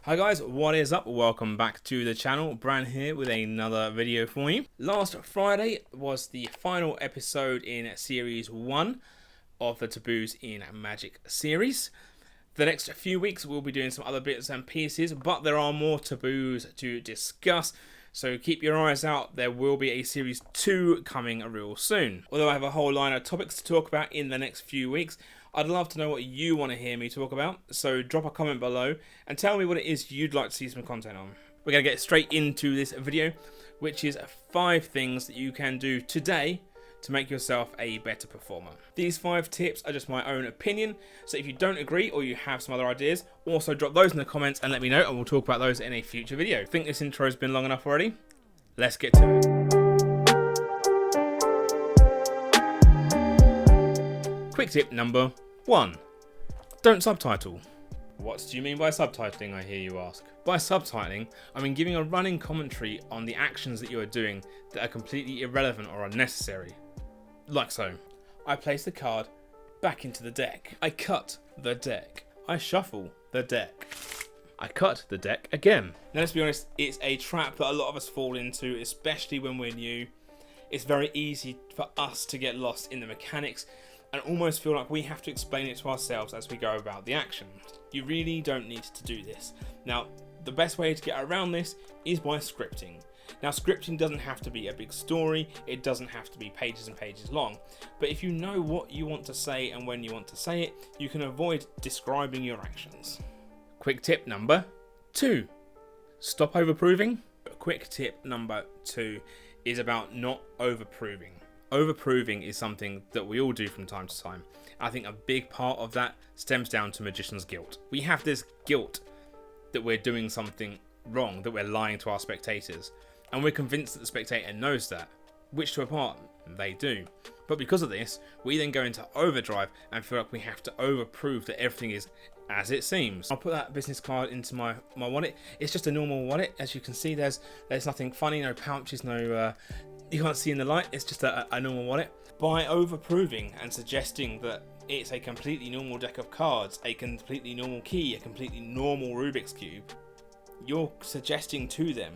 Hi guys, what is up? Welcome back to the channel. Bran here with another video for you. Last Friday was the final episode in series 1 of the Taboos in Magic series. The next few weeks we'll be doing some other bits and pieces, but there are more taboos to discuss, so keep your eyes out. There will be a series 2 coming real soon. Although I have a whole line of topics to talk about in the next few weeks, I'd love to know what you want to hear me talk about, so drop a comment below and tell me what it is you'd like to see some content on. We're going to get straight into this video, which is 5 things that you can do today to make yourself a better performer. These 5 tips are just my own opinion, so if you don't agree or you have some other ideas, also drop those in the comments and let me know, and we'll talk about those in a future video. I think this intro has been long enough already. Let's get to it. Quick tip number 1. Don't subtitle. What do you mean by subtitling, I hear you ask? By subtitling, I mean giving a running commentary on the actions that you are doing that are completely irrelevant or unnecessary. Like so. I place the card back into the deck. I cut the deck. I shuffle the deck. I cut the deck again. Now let's be honest, it's a trap that a lot of us fall into, especially when we're new. It's very easy for us to get lost in the mechanics and almost feel like we have to explain it to ourselves as we go about the action. You really don't need to do this. Now, the best way to get around this is by scripting. Now, scripting doesn't have to be a big story, it doesn't have to be pages and pages long, but if you know what you want to say and when you want to say it, you can avoid describing your actions. Quick tip number 2. Stop overproving. Quick tip number 2 is about not overproving. Overproving is something that we all do from time to time. I think a big part of that stems down to magician's guilt. We have this guilt that we're doing something wrong, that we're lying to our spectators, and we're convinced that the spectator knows that, which to a part, they do. But because of this, we then go into overdrive and feel like we have to overprove that everything is as it seems. I'll put that business card into my wallet. It's just a normal wallet. As you can see, there's nothing funny, no pouches, no... you can't see in the light, it's just a normal wallet. By overproving and suggesting that it's a completely normal deck of cards, a completely normal key, a completely normal Rubik's Cube, you're suggesting to them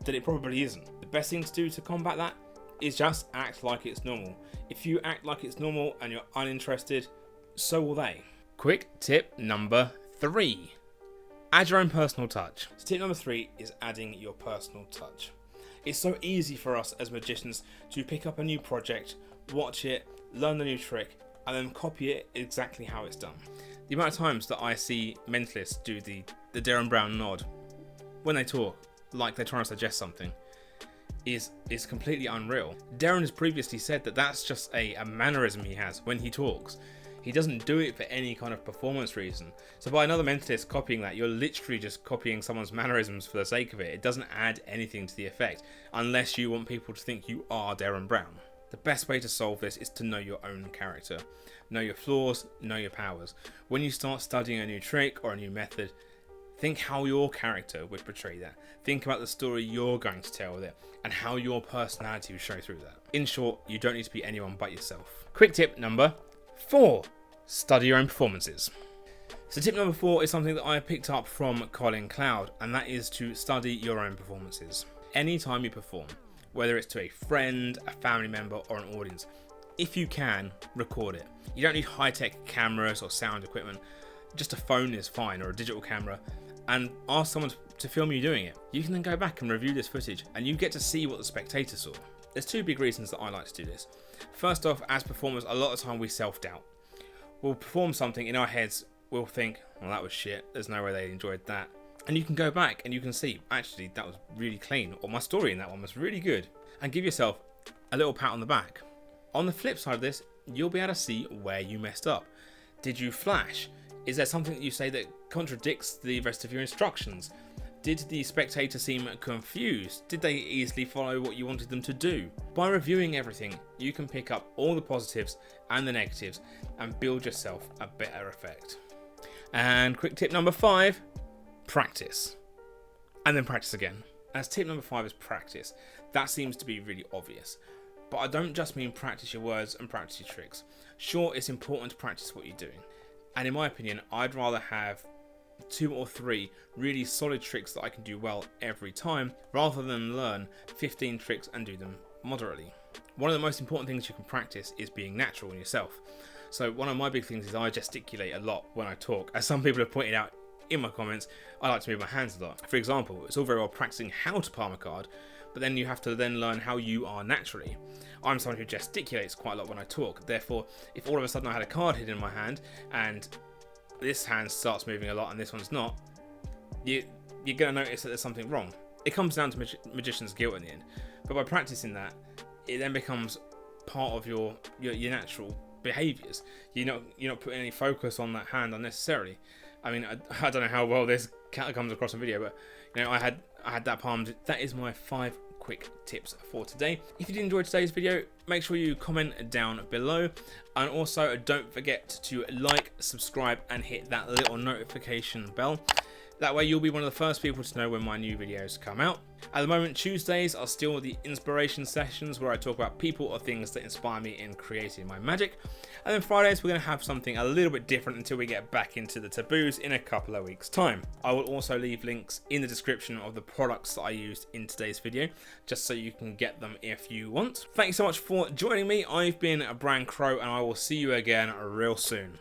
that it probably isn't. The best thing to do to combat that is just act like it's normal. If you act like it's normal and you're uninterested, so will they. Quick tip number 3. Add your own personal touch. So tip number 3 is adding your personal touch. It's so easy for us as magicians to pick up a new project, watch it, learn the new trick, and then copy it exactly how it's done. The amount of times that I see mentalists do the Darren Brown nod when they talk, like they're trying to suggest something, is completely unreal. Darren has previously said that that's just a mannerism he has when he talks. He doesn't do it for any kind of performance reason. So by another mentalist copying that, you're literally just copying someone's mannerisms for the sake of it. It doesn't add anything to the effect, unless you want people to think you are Darren Brown. The best way to solve this is to know your own character. Know your flaws, know your powers. When you start studying a new trick or a new method, think how your character would portray that. Think about the story you're going to tell with it, and how your personality will show through that. In short, you don't need to be anyone but yourself. Quick tip number 4. Study your own performances. So tip number 4 is something that I picked up from Colin Cloud, and that is to study your own performances. Anytime you perform, whether it's to a friend, a family member, or an audience, if you can, record it. You don't need high-tech cameras or sound equipment. Just a phone is fine, or a digital camera, and ask someone to film you doing it. You can then go back and review this footage, and you get to see what the spectator saw. There's 2 big reasons that I like to do this. First off, as performers, a lot of time we self-doubt. We'll perform something in our heads, we'll think, well, that was shit, there's no way they enjoyed that. And you can go back and you can see, actually, that was really clean, or my story in that one was really good, and give yourself a little pat on the back. On the flip side of this, you'll be able to see where you messed up. Did you flash? Is there something that you say that contradicts the rest of your instructions? Did the spectator seem confused? Did they easily follow what you wanted them to do? By reviewing everything, you can pick up all the positives and the negatives and build yourself a better effect. And quick tip number 5, practice. And then practice again. As tip number 5 is practice. That seems to be really obvious. But I don't just mean practice your words and practice your tricks. Sure, it's important to practice what you're doing. And in my opinion, I'd rather have 2 or 3 really solid tricks that I can do well every time, rather than learn 15 tricks and do them moderately. One of the most important things you can practice is being natural in yourself. So one of my big things is I gesticulate a lot when I talk. As some people have pointed out in my comments, I like to move my hands a lot. For example, it's all very well practicing how to palm a card, but then you have to then learn how you are naturally. I'm someone who gesticulates quite a lot when I talk. Therefore, if all of a sudden I had a card hidden in my hand and this hand starts moving a lot and this one's not, you're going to notice that there's something wrong. It comes down to magician's guilt in the end. But by practicing that, it then becomes part of your natural behaviours. You're not putting any focus on that hand unnecessarily. I mean, I don't know how well this comes across in video, but I had that palmed. That is my 5 quick tips for today. If you did enjoy today's video, make sure you comment down below, and also don't forget to like, subscribe, and hit that little notification bell. That way you'll be one of the first people to know when my new videos come out. At the moment, Tuesdays are still the inspiration sessions where I talk about people or things that inspire me in creating my magic. And then Fridays we're going to have something a little bit different until we get back into the taboos in a couple of weeks' time. I will also leave links in the description of the products that I used in today's video, just so you can get them if you want. Thanks so much for joining me. I've been Bran Crow, and I will see you again real soon.